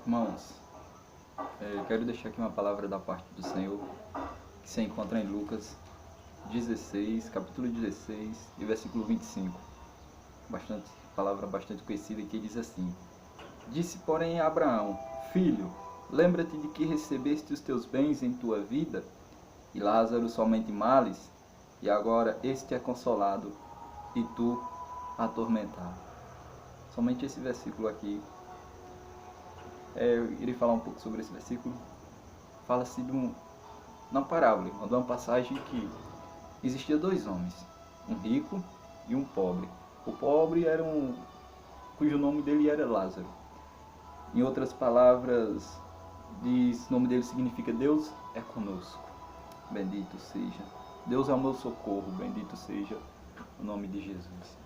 Irmãos, eu quero deixar aqui uma palavra da parte do Senhor, que se encontra em Lucas 16, capítulo 16 e versículo 25. Palavra bastante conhecida, que diz assim: Disse, porém, a Abraão: Filho, lembra-te de que recebeste os teus bens em tua vida, e Lázaro somente males, e agora este é consolado, e tu atormentado. Somente esse versículo aqui. Eu irei falar um pouco sobre esse versículo. Fala-se de uma parábola, de uma passagem que existia dois homens, um rico e um pobre. O pobre era cujo nome dele era Lázaro. Em outras palavras, o nome dele significa Deus é conosco. Bendito seja. Deus é o meu socorro. Bendito seja o nome de Jesus.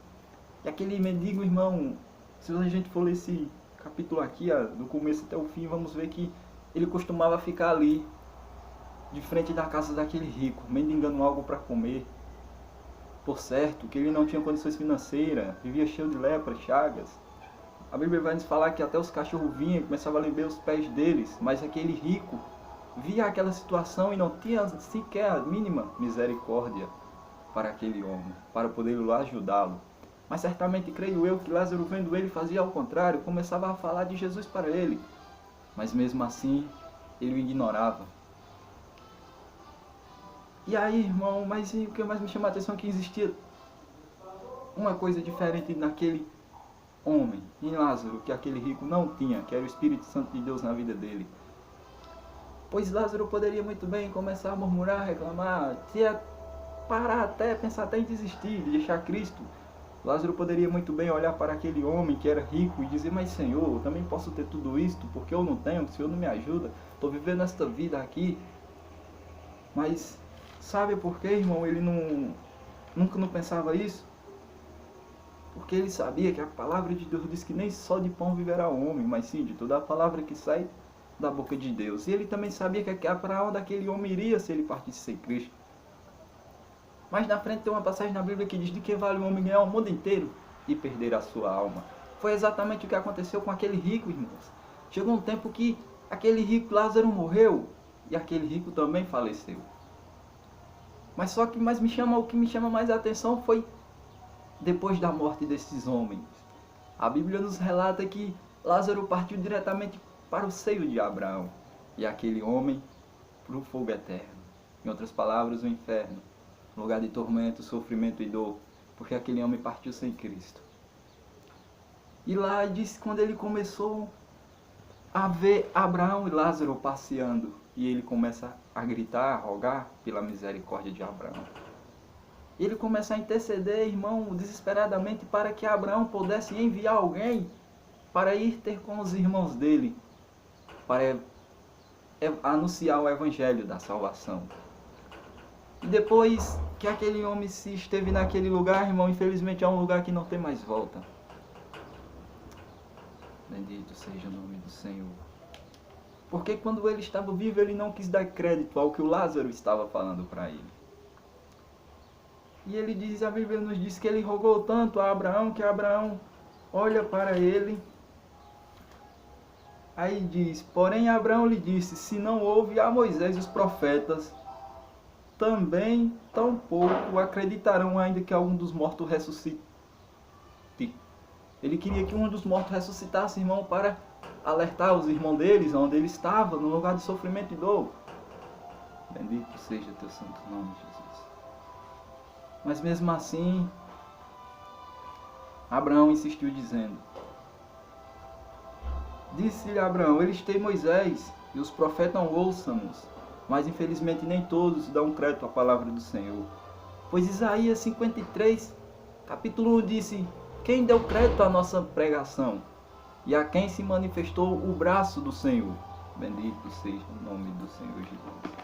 E aquele mendigo, irmão, se a gente for ler esse capítulo aqui, do começo até o fim, vamos ver que ele costumava ficar ali, de frente da casa daquele rico, mendigando algo para comer. Por certo, que ele não tinha condições financeiras, vivia cheio de lepra, chagas. A Bíblia vai nos falar que até os cachorros vinham e começavam a lamber os pés deles, mas aquele rico via aquela situação e não tinha sequer a mínima misericórdia para aquele homem, para poder ajudá-lo. Mas certamente creio eu que Lázaro, vendo ele, fazia ao contrário, começava a falar de Jesus para ele. Mas mesmo assim, ele o ignorava. E aí, irmão, mas o que mais me chama a atenção é que existia uma coisa diferente naquele homem, em Lázaro, que aquele rico não tinha, que era o Espírito Santo de Deus na vida dele. Pois Lázaro poderia muito bem começar a murmurar, reclamar, parar até, pensar até em desistir, de deixar Cristo. Lázaro poderia muito bem olhar para aquele homem que era rico e dizer: mas Senhor, eu também posso ter tudo isto, porque eu não tenho, o Senhor não me ajuda, estou vivendo esta vida aqui. Mas sabe por que, irmão, ele nunca não pensava isso? Porque ele sabia que a palavra de Deus diz que nem só de pão viverá o homem, mas sim de toda a palavra que sai da boca de Deus. E ele também sabia que para onde aquele homem iria se ele partisse sem Cristo. Mas na frente tem uma passagem na Bíblia que diz: de que vale o homem ganhar o mundo inteiro e perder a sua alma. Foi exatamente o que aconteceu com aquele rico, irmãos. Chegou um tempo que aquele rico Lázaro morreu e aquele rico também faleceu. Mas só que o que me chama mais a atenção foi depois da morte desses homens. A Bíblia nos relata que Lázaro partiu diretamente para o seio de Abraão e aquele homem para o fogo eterno. Em outras palavras, o inferno. Lugar de tormento, sofrimento e dor, porque aquele homem partiu sem Cristo. E lá diz quando ele começou a ver Abraão e Lázaro passeando, e ele começa a gritar, a rogar pela misericórdia de Abraão. Ele começa a interceder, irmão, desesperadamente para que Abraão pudesse enviar alguém para ir ter com os irmãos dele, para anunciar o evangelho da salvação. E depois que aquele homem se esteve naquele lugar, irmão, infelizmente é um lugar que não tem mais volta. Bendito seja o nome do Senhor. Porque quando ele estava vivo, ele não quis dar crédito ao que o Lázaro estava falando para ele. E ele diz, a Bíblia nos diz que ele rogou tanto a Abraão, que Abraão olha para ele. Aí diz, porém Abraão lhe disse: se não houve a Moisés e os profetas, também tampouco acreditarão ainda que algum dos mortos ressuscite. Ele queria que um dos mortos ressuscitasse, irmão, para alertar os irmãos deles, onde ele estava, no lugar de sofrimento e dor. Bendito seja teu santo nome, Jesus. Mas mesmo assim, Abraão insistiu dizendo: disse-lhe Abraão: eles têm Moisés e os profetas não ouçam-nos. Mas infelizmente nem todos dão crédito à palavra do Senhor. Pois Isaías 53, capítulo 1 disse: quem deu crédito à nossa pregação? E a quem se manifestou o braço do Senhor? Bendito seja o nome do Senhor Jesus.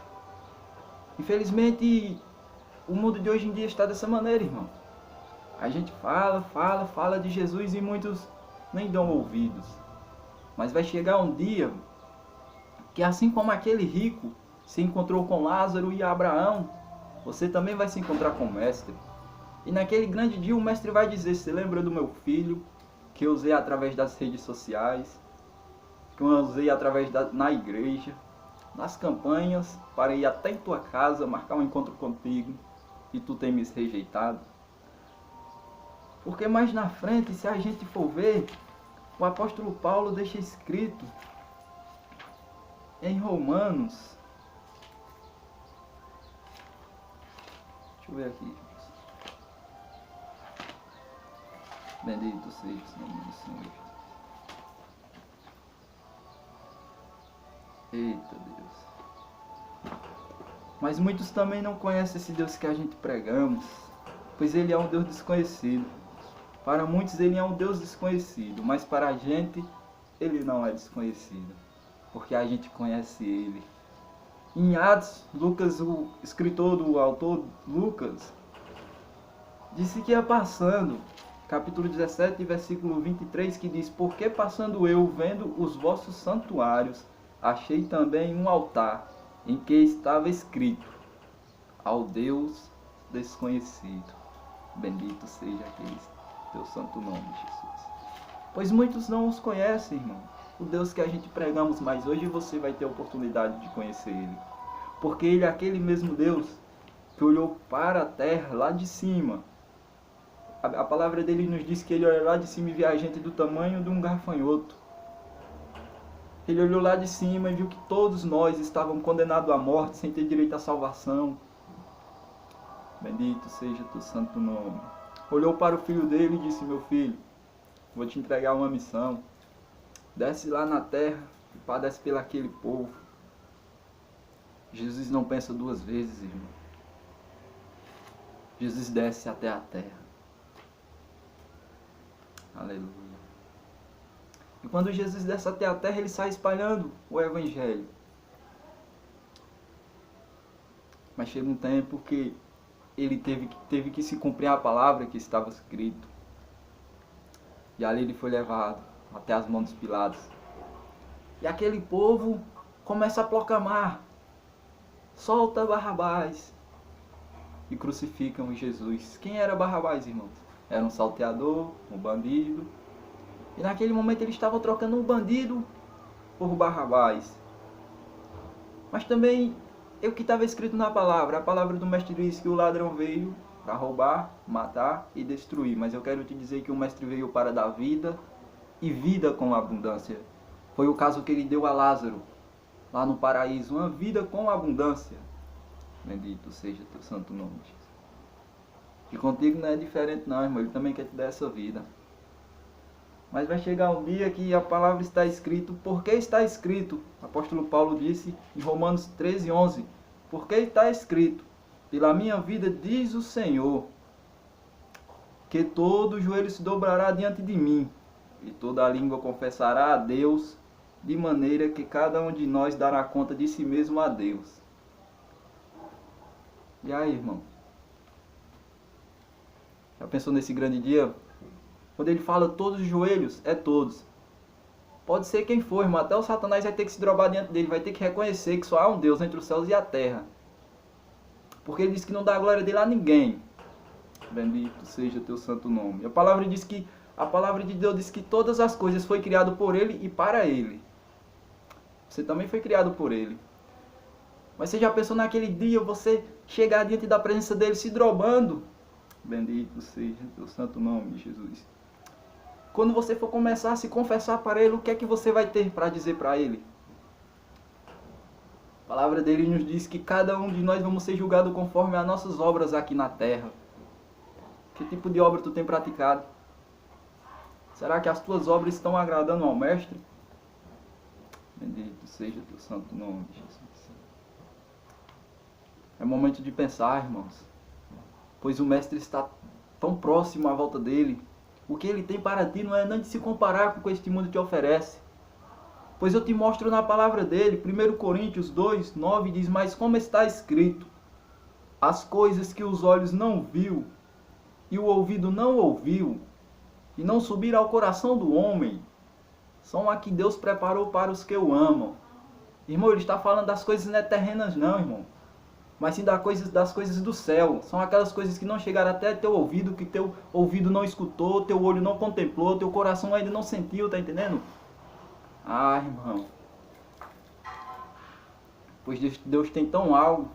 Infelizmente, o mundo de hoje em dia está dessa maneira, irmão. A gente fala de Jesus e muitos nem dão ouvidos. Mas vai chegar um dia que, assim como aquele rico se encontrou com Lázaro e Abraão, você também vai se encontrar com o Mestre. E naquele grande dia o Mestre vai dizer: você lembra do meu filho, que eu usei através das redes sociais? que eu usei através na igreja, nas campanhas, para ir até em tua casa, marcar um encontro contigo, e tu tem me rejeitado. Porque mais na frente, se a gente for ver, o apóstolo Paulo deixa escrito em Romanos, deixa eu ver aqui, bendito seja o nome do Senhor Jesus. Eita Deus. Mas muitos também não conhecem esse Deus que a gente pregamos, pois ele é um Deus desconhecido. Para muitos ele é um Deus desconhecido, mas para a gente ele não é desconhecido, porque a gente conhece ele. Em Atos, Lucas, o escritor, o autor Lucas, disse que ia passando, capítulo 17, versículo 23, que diz: porque passando eu, vendo os vossos santuários, achei também um altar, em que estava escrito: ao Deus desconhecido. Bendito seja aquele teu santo nome, Jesus. Pois muitos não os conhecem, irmão, o Deus que a gente pregamos, mas hoje você vai ter a oportunidade de conhecer ele. Porque ele é aquele mesmo Deus que olhou para a terra lá de cima. A palavra dele nos diz que ele olhou lá de cima e viu a gente do tamanho de um gafanhoto. Ele olhou lá de cima e viu que todos nós estávamos condenados à morte, sem ter direito à salvação. Bendito seja teu santo nome. Olhou para o filho dele e disse: meu filho, vou te entregar uma missão. Desce lá na terra e padece pelo aquele povo. Jesus não pensa duas vezes, irmão. Jesus desce até a terra. Aleluia. E quando Jesus desce até a terra, ele sai espalhando o evangelho. Mas chega um tempo que ele teve que se cumprir a palavra que estava escrito. E ali ele foi levado até as mãos dos Pilatos. E aquele povo começa a proclamar: solta Barrabás. E crucificam Jesus. Quem era Barrabás, irmãos? Era um salteador, um bandido. E naquele momento ele estava trocando um bandido por Barrabás. Mas também é o que estava escrito na palavra. A palavra do mestre diz que o ladrão veio para roubar, matar e destruir. Mas eu quero te dizer que o mestre veio para dar vida e vida com abundância. Foi o caso que ele deu a Lázaro, lá no paraíso. Uma vida com abundância. Bendito seja teu santo nome, Jesus. E contigo não é diferente não, irmão. Ele também quer te dar essa vida. Mas vai chegar um dia que a palavra está escrito. Por que está escrito? O apóstolo Paulo disse em Romanos 13:11. Porque está escrito: pela minha vida diz o Senhor, que todo joelho se dobrará diante de mim, e toda a língua confessará a Deus, de maneira que cada um de nós dará conta de si mesmo a Deus. E aí, irmão? Já pensou nesse grande dia? Quando ele fala todos os joelhos, é todos. Pode ser quem for, irmão. Até o Satanás vai ter que se drobar diante dele. Vai ter que reconhecer que só há um Deus entre os céus e a terra. Porque ele diz que não dá a glória dele a ninguém. Bendito seja teu santo nome. A palavra de Deus diz que todas as coisas foi criado por ele e para ele. Você também foi criado por ele. Mas você já pensou naquele dia você chegar diante da presença dele se drobando? Bendito seja teu santo nome, Jesus. Quando você for começar a se confessar para ele, o que é que você vai ter para dizer para ele? A palavra dele nos diz que cada um de nós vamos ser julgados conforme as nossas obras aqui na terra. Que tipo de obra tu tem praticado? Será que as tuas obras estão agradando ao Mestre? Bendito seja teu santo nome, Jesus. É momento de pensar, irmãos. Pois o Mestre está tão próximo à volta dele. O que ele tem para ti não é nem de se comparar com o que este mundo te oferece. Pois eu te mostro na palavra dele, 1 Coríntios 2:9 diz: mas como está escrito, as coisas que os olhos não viu, e o ouvido não ouviu, e não subiram ao coração do homem, são a que Deus preparou para os que o amam. Irmão, ele está falando das coisas não terrenas não, irmão. Mas sim das coisas do céu. São aquelas coisas que não chegaram até teu ouvido, que teu ouvido não escutou, teu olho não contemplou, teu coração ainda não sentiu, tá entendendo? Ah, irmão. Pois Deus tem tão algo.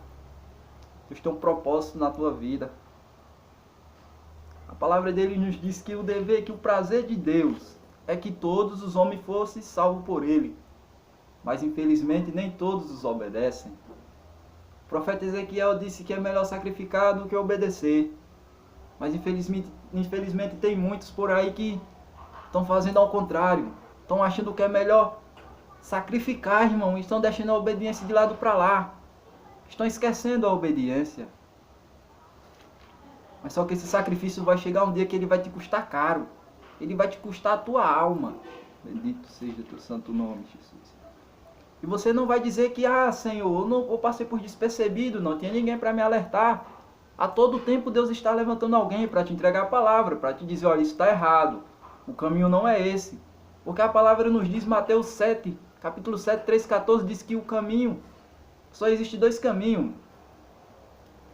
Deus tem um propósito na tua vida. A palavra dele nos diz que o dever, que o prazer de Deus é que todos os homens fossem salvos por ele. Mas infelizmente nem todos os obedecem. O profeta Ezequiel disse que é melhor sacrificar do que obedecer. Mas infelizmente tem muitos por aí que estão fazendo ao contrário. Estão achando que é melhor sacrificar, irmão. Estão deixando a obediência de lado para lá. Estão esquecendo a obediência. Mas só que esse sacrifício vai chegar um dia que ele vai te custar caro. Ele vai te custar a tua alma. Bendito seja o teu santo nome, Jesus. E você não vai dizer que, Senhor, eu passei por despercebido, não tinha ninguém para me alertar. A todo tempo Deus está levantando alguém para te entregar a palavra, para te dizer, olha, isso está errado. O caminho não é esse. Porque a palavra nos diz, Mateus 7, capítulo 7, 3, 14, diz que o caminho, só existe dois caminhos.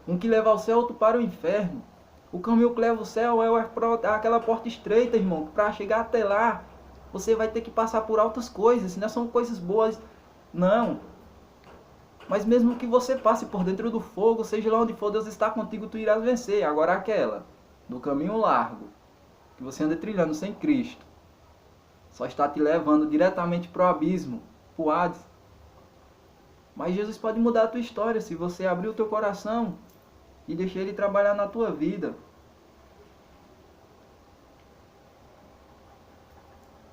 Um que leva ao céu, outro para o inferno. O caminho que leva ao céu é aquela porta estreita, irmão. Para chegar até lá, você vai ter que passar por altas coisas. Não são coisas boas, não. Mas mesmo que você passe por dentro do fogo, seja lá onde for, Deus está contigo, tu irás vencer. Agora aquela, do caminho largo, que você anda trilhando sem Cristo, só está te levando diretamente para o abismo, para o Hades. Mas Jesus pode mudar a tua história se você abrir o teu coração e deixar Ele trabalhar na tua vida.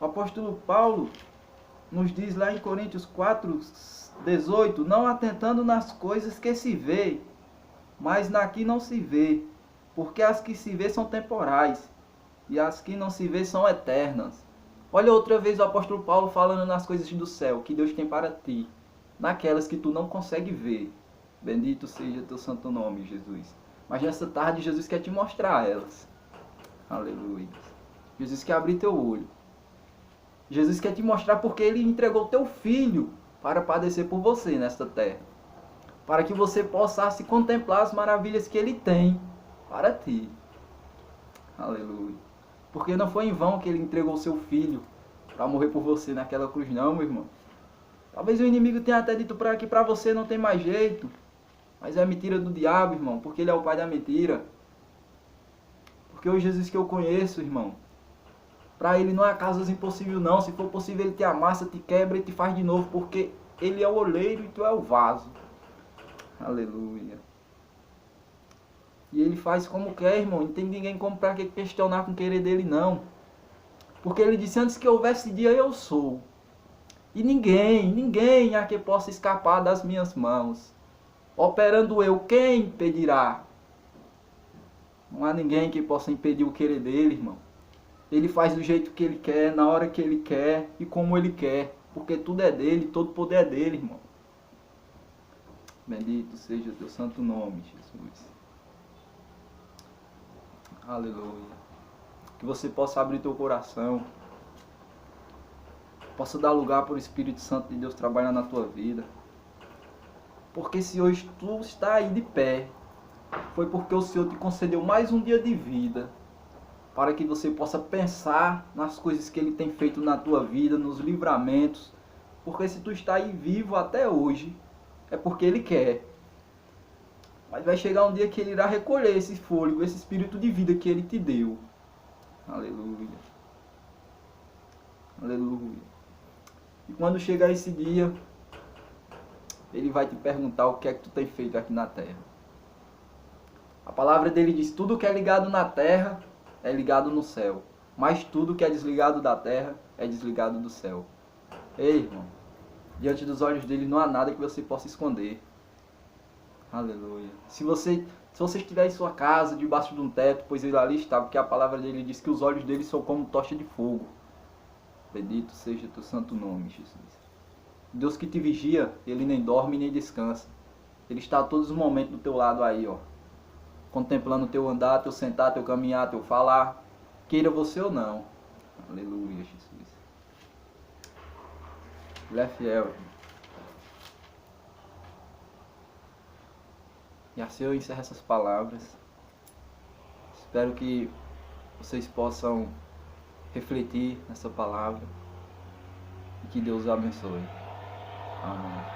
O apóstolo Paulo nos diz lá em Coríntios 4, 18, não atentando nas coisas que se vê, mas na que não se vê, porque as que se vê são temporais, e as que não se vê são eternas. Olha outra vez o apóstolo Paulo falando nas coisas do céu, que Deus tem para ti, naquelas que tu não consegue ver. Bendito seja teu santo nome, Jesus. Mas nessa tarde Jesus quer te mostrar elas. Aleluia. Jesus quer abrir teu olho. Jesus quer te mostrar porque Ele entregou teu Filho para padecer por você nesta terra. Para que você possa se contemplar as maravilhas que Ele tem para ti. Aleluia. Porque não foi em vão que Ele entregou o seu Filho para morrer por você naquela cruz, não, meu irmão. Talvez o inimigo tenha até dito que para você não tem mais jeito. Mas é mentira do diabo, irmão, porque ele é o pai da mentira. Porque o Jesus que eu conheço, irmão, para ele não há causas impossíveis não. Se for possível, ele te amassa, te quebra e te faz de novo, porque ele é o oleiro e tu é o vaso. Aleluia. E ele faz como quer, irmão. Não tem ninguém como para que questionar com o querer dele, não. Porque ele disse, antes que houvesse dia, eu sou. E ninguém há que possa escapar das minhas mãos. Operando eu, quem impedirá? Não há ninguém que possa impedir o querer dele, irmão. Ele faz do jeito que ele quer, na hora que ele quer e como ele quer. Porque tudo é dele, todo poder é dele, irmão. Bendito seja o teu santo nome, Jesus. Aleluia. Que você possa abrir teu coração. Possa dar lugar para o Espírito Santo de Deus trabalhar na tua vida. Porque se hoje tu está aí de pé, foi porque o Senhor te concedeu mais um dia de vida, para que você possa pensar nas coisas que Ele tem feito na tua vida, nos livramentos. Porque se tu está aí vivo até hoje, é porque Ele quer. Mas vai chegar um dia que Ele irá recolher esse fôlego, esse espírito de vida que Ele te deu. Aleluia. Aleluia. E quando chegar esse dia, Ele vai te perguntar o que é que tu tem feito aqui na terra. A palavra dele diz, tudo que é ligado na terra é ligado no céu. Mas tudo que é desligado da terra é desligado do céu. Ei, irmão, diante dos olhos dele não há nada que você possa esconder. Aleluia. Se você estiver em sua casa, debaixo de um teto, pois ele ali está, porque a palavra dele diz que os olhos dele são como tocha de fogo. Bendito seja o teu santo nome, Jesus. Deus que te vigia, Ele nem dorme nem descansa. Ele está a todos os momentos do teu lado aí, ó. Contemplando o teu andar, teu sentar, teu caminhar, teu falar. Queira você ou não. Aleluia, Jesus. Ele é fiel. E assim eu encerro essas palavras. Espero que vocês possam refletir nessa palavra. Que Deus abençoe. Amém.